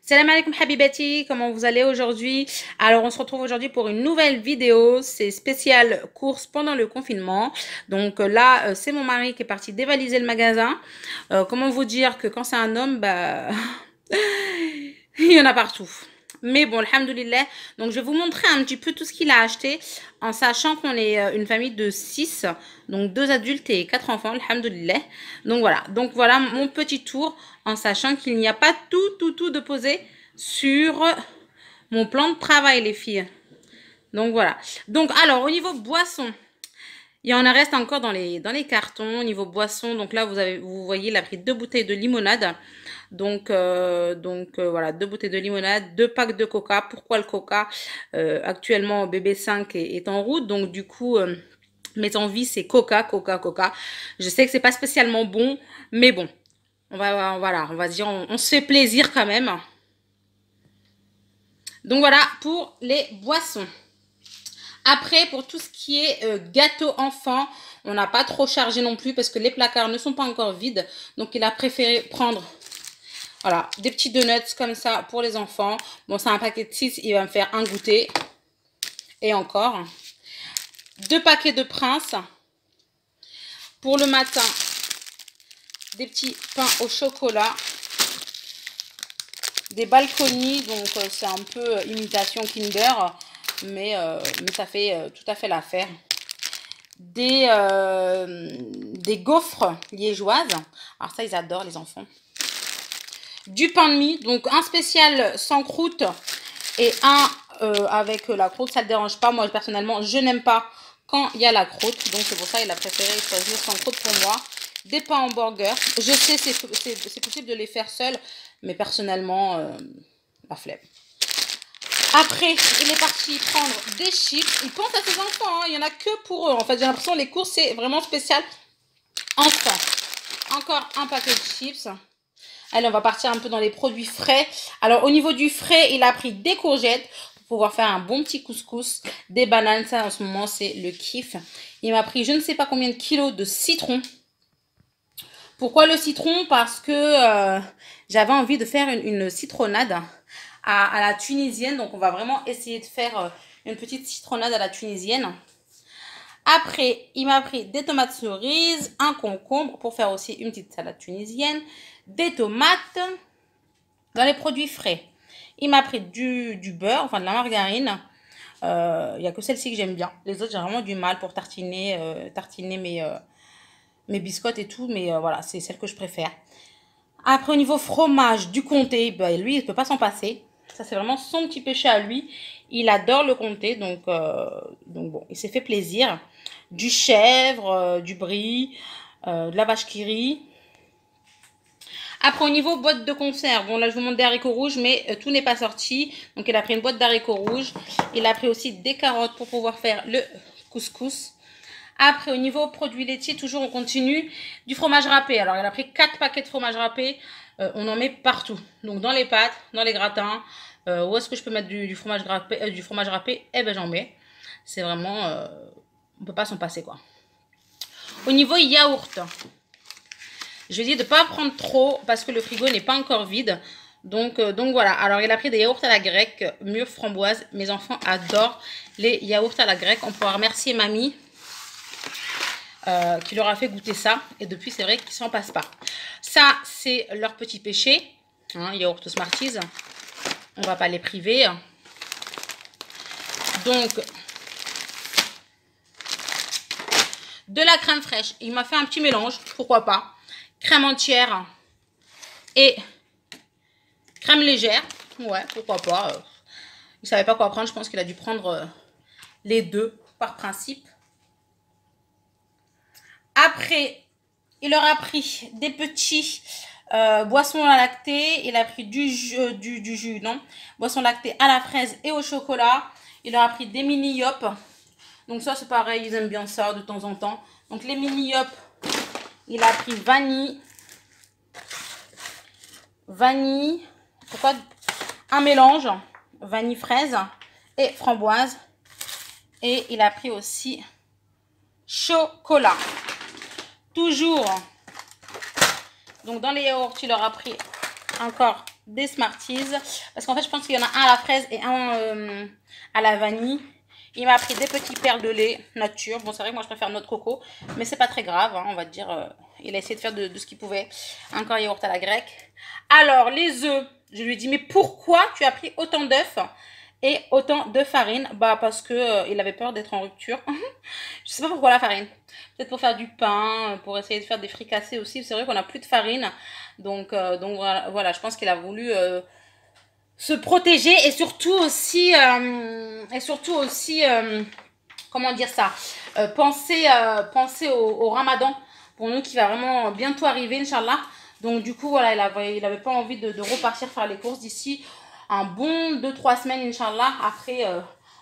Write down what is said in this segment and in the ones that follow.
Salam alaikum habibati, comment vous allez aujourd'hui? Alors on se retrouve aujourd'hui pour une nouvelle vidéo, c'est spécial course pendant le confinement. Donc là c'est mon mari qui est parti dévaliser le magasin. Comment vous dire que quand c'est un homme, bah il y en a partout. Mais bon, alhamdoulilah. Donc, je vais vous montrer un petit peu tout ce qu'il a acheté en sachant qu'on est une famille de 6, donc 2 adultes et 4 enfants, alhamdoulilah. Donc voilà mon petit tour en sachant qu'il n'y a pas tout de posé sur mon plan de travail, les filles. Donc voilà. Donc, alors, au niveau boisson, il y en reste encore dans les cartons. Au niveau boisson, donc là, vous voyez, il a pris 2 bouteilles de limonade. Voilà, 2 bouteilles de limonade, 2 packs de coca. Pourquoi le coca? Actuellement, bébé 5 est en route. Donc, du coup, mes envies, c'est coca. Je sais que c'est pas spécialement bon, mais bon. Voilà, on va dire, on se fait plaisir quand même. Donc, voilà pour les boissons. Après, pour tout ce qui est gâteau enfant, on n'a pas trop chargé non plus parce que les placards ne sont pas encore vides. Donc, il a préféré prendre, voilà, des petits donuts comme ça pour les enfants. Bon, c'est un paquet de 6, il va me faire un goûter. Et encore. 2 paquets de Prince. Pour le matin, des petits pains au chocolat. Des balconis, donc c'est un peu imitation Kinder. Mais ça fait tout à fait l'affaire. Des gaufres liégeoises. Alors ça, ils adorent les enfants. Du pain de mie, donc un spécial sans croûte et un avec la croûte. Ça ne dérange pas. Moi, personnellement, je n'aime pas quand il y a la croûte. Donc c'est pour ça qu'il a préféré choisir sans croûte pour moi. Des pains en burger. Je sais, c'est possible de les faire seuls. Mais personnellement, la flemme. Après, il est parti prendre des chips. Il pense à ses enfants, hein. Il n'y en a que pour eux. En fait, j'ai l'impression que les courses, c'est vraiment spécial. Enfants. Encore un paquet de chips. Allez, on va partir un peu dans les produits frais. Alors, au niveau du frais, il a pris des courgettes pour pouvoir faire un bon petit couscous. Des bananes, ça, en ce moment, c'est le kiff. Il m'a pris je ne sais pas combien de kilos de citron. Pourquoi le citron? Parce que j'avais envie de faire une citronnade à la tunisienne. Donc, on va vraiment essayer de faire une petite citronnade à la tunisienne. Après, il m'a pris des tomates cerises, un concombre pour faire aussi une petite salade tunisienne, des tomates dans les produits frais. Il m'a pris du beurre, enfin de la margarine. Il n'y a que celle-ci que j'aime bien. Les autres, j'ai vraiment du mal pour tartiner mes biscottes et tout. Mais voilà, c'est celle que je préfère. Après, au niveau fromage du comté, bah, lui, il ne peut pas s'en passer. Ça, c'est vraiment son petit péché à lui. Il adore le comté, donc bon, il s'est fait plaisir. Du chèvre, du brie, de la vache qui rit. Après, au niveau boîte de conserve, bon là, je vous montre des haricots rouges, mais tout n'est pas sorti. Donc, il a pris une boîte d'haricots rouges. Il a pris aussi des carottes pour pouvoir faire le couscous. Après, au niveau produits laitiers, toujours on continue du fromage râpé. Alors, il a pris 4 paquets de fromage râpé. On en met partout. Donc, dans les pâtes, dans les gratins. Où est-ce que je peux mettre du fromage râpé? Eh ben, j'en mets. C'est vraiment... on ne peut pas s'en passer, quoi. Au niveau yaourt, je dis de ne pas prendre trop parce que le frigo n'est pas encore vide. Donc voilà. Alors, il a pris des yaourts à la grecque, mûre framboise. Mes enfants adorent les yaourts à la grecque. On pourra remercier mamie qui leur a fait goûter ça. Et depuis, c'est vrai qu'ils ne s'en passent pas. Ça, c'est leur petit péché. Hein, yaourt Smarties. On ne va pas les priver. Donc, de la crème fraîche. Il m'a fait un petit mélange. Pourquoi pas. Crème entière et crème légère. Ouais, pourquoi pas. Il ne savait pas quoi prendre. Je pense qu'il a dû prendre les deux par principe. Après, il aura pris des petits boissons à lactée. Il a pris du jus, non. Boissons lactée à la fraise et au chocolat. Il aura pris des mini yop. Donc ça, c'est pareil. Ils aiment bien ça de temps en temps. Donc les mini yop, il a pris vanille. Pourquoi? Un mélange. Vanille fraise et framboise. Et il a pris aussi chocolat. Toujours. Donc dans les yaourts, il aura pris encore des Smarties. Parce qu'en fait, je pense qu'il y en a un à la fraise et un à la vanille. Il m'a pris des petits perles de lait nature. Bon, c'est vrai que moi, je préfère notre coco. Mais c'est pas très grave, hein, on va dire. Il a essayé de faire de ce qu'il pouvait. Encore yaourt à la grecque. Alors, les œufs. Je lui ai dit, mais pourquoi tu as pris autant d'œufs et autant de farine? Bah, parce que il avait peur d'être en rupture. Je sais pas pourquoi la farine. Peut-être pour faire du pain, pour essayer de faire des fricassés aussi. C'est vrai qu'on n'a plus de farine. Donc voilà, je pense qu'il a voulu se protéger et surtout aussi, comment dire ça, penser au Ramadan pour nous qui va vraiment bientôt arriver, Inch'Allah. Donc du coup, voilà, il avait pas envie de repartir faire les courses d'ici un bon 2-3 semaines, Inch'Allah. Après,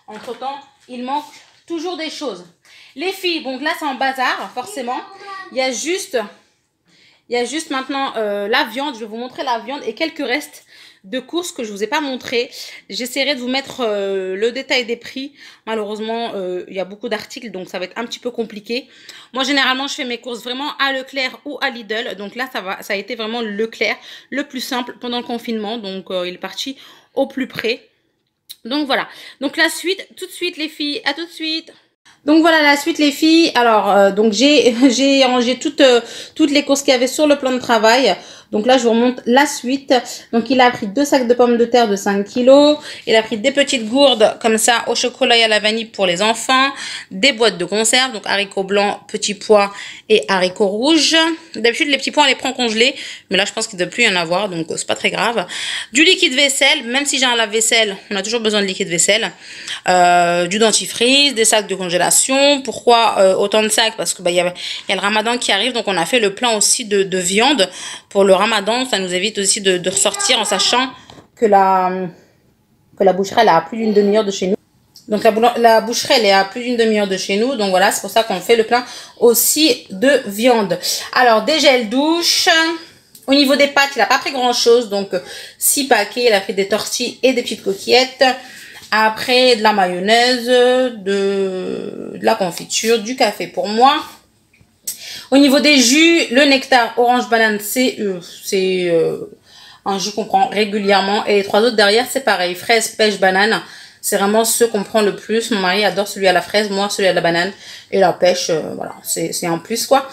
entre-temps, il manque toujours des choses. Les filles, donc là, c'est en bazar, forcément. Il y a juste maintenant la viande. Je vais vous montrer la viande et quelques restes de courses que je vous ai pas montré. J'essaierai de vous mettre le détail des prix. Malheureusement, il y a beaucoup d'articles, donc ça va être un petit peu compliqué. Moi, généralement, je fais mes courses vraiment à Leclerc ou à Lidl. Donc là, ça a été vraiment Leclerc, le plus simple pendant le confinement. Donc, il est parti au plus près. Donc, voilà. Donc, la suite, tout de suite, les filles. À tout de suite. Donc voilà la suite les filles. Alors donc j'ai rangé toutes les courses qu'il y avait sur le plan de travail. Donc là je vous remonte la suite. Donc il a pris 2 sacs de pommes de terre de 5 kilos. Il a pris des petites gourdes comme ça au chocolat et à la vanille pour les enfants. Des boîtes de conserve, donc haricots blancs, petits pois et haricots rouges. D'habitude les petits pois on les prend congelés. Mais là je pense qu'il ne doit plus y en avoir, donc c'est pas très grave. Du liquide vaisselle, même si j'ai un lave-vaisselle, on a toujours besoin de liquide vaisselle. Du dentifrice, des sacs de congélation. Pourquoi autant de sacs? Parce que y a le Ramadan qui arrive, donc on a fait le plein aussi de viande pour le Ramadan. Ça nous évite aussi de ressortir en sachant que la boucherie elle est à plus d'une demi-heure de chez nous. Donc la boucherie elle est à plus d'une demi-heure de chez nous, donc voilà, c'est pour ça qu'on fait le plein aussi de viande. Alors des gels douche. Au niveau des pâtes, il n'a pas pris grand chose, donc 6 paquets. Il a fait des tortilles et des petites coquillettes. Après, de la mayonnaise, de la confiture, du café pour moi. Au niveau des jus, le nectar orange banane, c'est un jus qu'on prend régulièrement. Et les 3 autres derrière, c'est pareil. Fraise, pêche, banane. C'est vraiment ceux qu'on prend le plus. Mon mari adore celui à la fraise, moi celui à la banane. Et la pêche, voilà, c'est en plus quoi.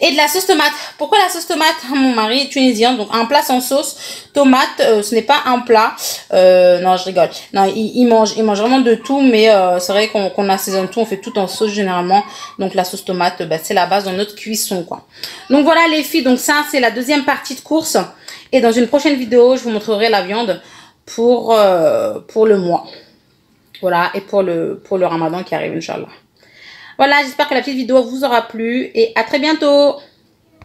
Et de la sauce tomate. Pourquoi la sauce tomate? Mon mari est tunisien, donc un plat sans sauce. Tomate, ce n'est pas un plat. Non, je rigole. Non, il mange vraiment de tout, mais c'est vrai qu'on assaisonne tout, on fait tout en sauce généralement. Donc la sauce tomate, c'est la base dans notre cuisson, quoi. Donc voilà les filles, donc ça c'est la deuxième partie de course. Et dans une prochaine vidéo, je vous montrerai la viande pour le mois. Voilà, et pour le Ramadan qui arrive, Inch'Allah. Voilà, j'espère que la petite vidéo vous aura plu et à très bientôt.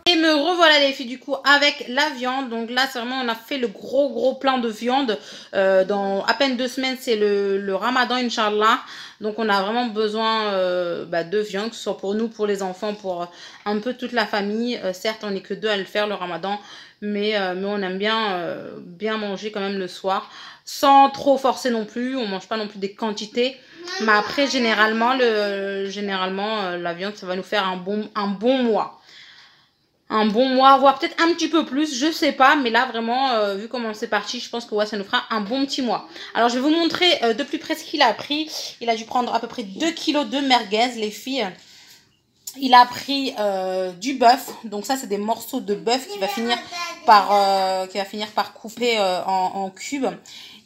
Et me revoilà les filles du coup avec la viande. Donc là c'est vraiment on a fait le gros plein de viande. Dans à peine 2 semaines c'est le Ramadan Inch'Allah. Donc on a vraiment besoin de viande, que ce soit pour nous, pour les enfants, pour un peu toute la famille. Certes on n'est que 2 à le faire le Ramadan. Mais on aime bien manger quand même le soir. Sans trop forcer non plus. On mange pas non plus des quantités. Mais après généralement la viande ça va nous faire un bon mois. Un bon mois, voire peut-être un petit peu plus, je sais pas, mais là vraiment, vu comment c'est parti, je pense que ouais, ça nous fera un bon petit mois. Alors je vais vous montrer de plus près ce qu'il a pris. Il a dû prendre à peu près 2 kilos de merguez, les filles. Il a pris du bœuf, donc ça c'est des morceaux de bœuf qui va finir par couper en cubes.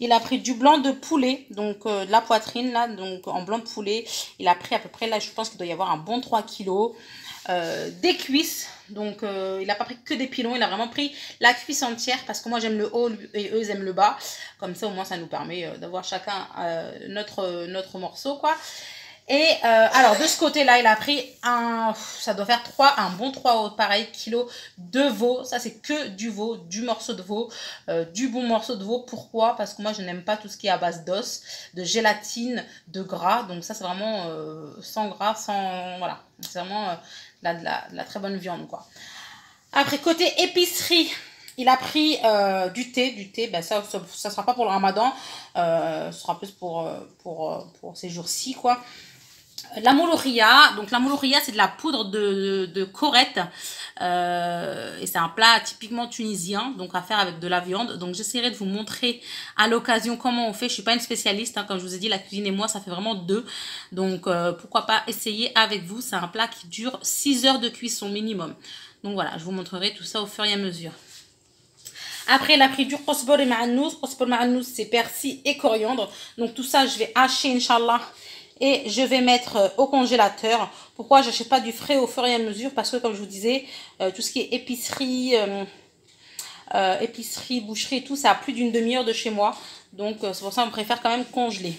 Il a pris du blanc de poulet, donc de la poitrine là, donc en blanc de poulet. Il a pris à peu près, là je pense qu'il doit y avoir un bon 3 kilos. Des cuisses, donc il n'a pas pris que des pilons, il a vraiment pris la cuisse entière parce que moi j'aime le haut et eux ils aiment le bas, comme ça au moins ça nous permet d'avoir chacun notre morceau quoi. Et alors de ce côté là il a pris ça doit faire un bon 3 pareil kilos de veau. Ça c'est que du veau, du morceau de veau, du bon morceau de veau. Pourquoi? Parce que moi je n'aime pas tout ce qui est à base d'os, de gélatine, de gras. Donc ça c'est vraiment sans gras, voilà, c'est vraiment de la très bonne viande quoi. Après côté épicerie, il a pris du thé, ça sera pas pour le Ramadan, ce sera plus pour ces jours-ci quoi. La moulouria, donc la moulouria c'est de la poudre de corette, Et c'est un plat typiquement tunisien, donc à faire avec de la viande. Donc j'essaierai de vous montrer à l'occasion comment on fait. Je suis pas une spécialiste, hein, comme je vous ai dit, la cuisine et moi, ça fait vraiment deux. Donc pourquoi pas essayer avec vous. C'est un plat qui dure 6 heures de cuisson minimum. Donc voilà, je vous montrerai tout ça au fur et à mesure. Après, la pris du kosbor et ma'annous. Kosbor ma'annous, c'est persil et coriandre. Donc tout ça, je vais hacher, Inch'Allah. Et je vais mettre au congélateur. Pourquoi j'achète pas du frais au fur et à mesure? Parce que, comme je vous disais, tout ce qui est épicerie, épicerie, boucherie, tout, ça a plus d'une demi-heure de chez moi. Donc, c'est pour ça qu'on préfère quand même congeler.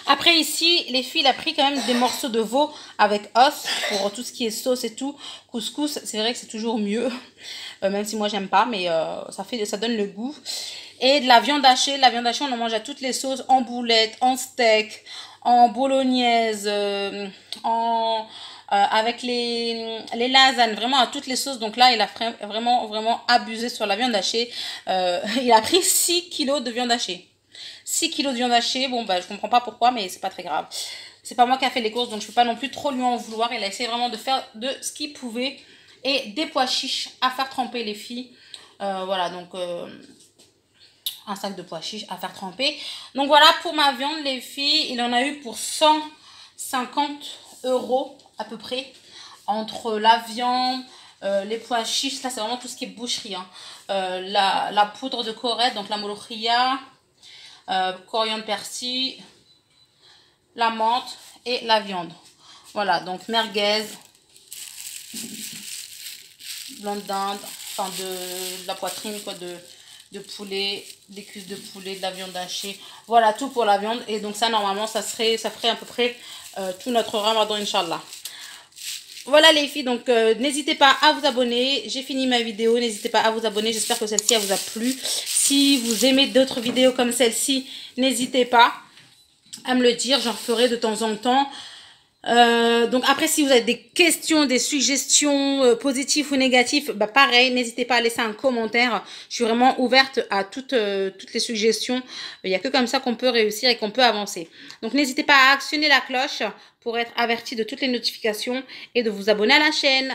Après, ici, les filles, il a pris quand même des morceaux de veau avec os pour tout ce qui est sauce et tout. Couscous, c'est vrai que c'est toujours mieux. Même si moi, j'aime pas, mais ça donne le goût. Et de la viande hachée. La viande hachée, on en mange à toutes les sauces. En boulettes, en steak, en bolognaise, avec les lasagnes, vraiment à toutes les sauces. Donc là, il a vraiment abusé sur la viande hachée. Il a pris 6 kilos de viande hachée. 6 kilos de viande hachée, bon bah je comprends pas pourquoi, mais c'est pas très grave. C'est pas moi qui a fait les courses, donc je peux pas non plus trop lui en vouloir. Il a essayé vraiment de faire de ce qu'il pouvait. Et des pois chiches à faire tremper, les filles. Voilà, donc un sac de pois chiches à faire tremper. Donc voilà pour ma viande, les filles. Il en a eu pour 150 € à peu près. Entre la viande, les pois chiches, là c'est vraiment tout ce qui est boucherie. Hein. La poudre de corette, donc la molokhia. Coriandre, persil, la menthe et la viande. Voilà, donc merguez, blanc d'Inde, enfin de la poitrine, quoi, de poulet, des cuisses de poulet, de la viande hachée. Voilà, tout pour la viande. Et donc ça, normalement, ça ferait à peu près tout notre ramadan, Inch'Allah. Voilà les filles, donc n'hésitez pas à vous abonner. J'ai fini ma vidéo, n'hésitez pas à vous abonner. J'espère que celle-ci vous a plu. Si vous aimez d'autres vidéos comme celle-ci, n'hésitez pas à me le dire. J'en ferai de temps en temps. Donc après, si vous avez des questions, des suggestions positives ou négatives, bah pareil, n'hésitez pas à laisser un commentaire. Je suis vraiment ouverte à toutes les suggestions. Il n'y a que comme ça qu'on peut réussir et qu'on peut avancer. Donc n'hésitez pas à actionner la cloche pour être averti de toutes les notifications et de vous abonner à la chaîne.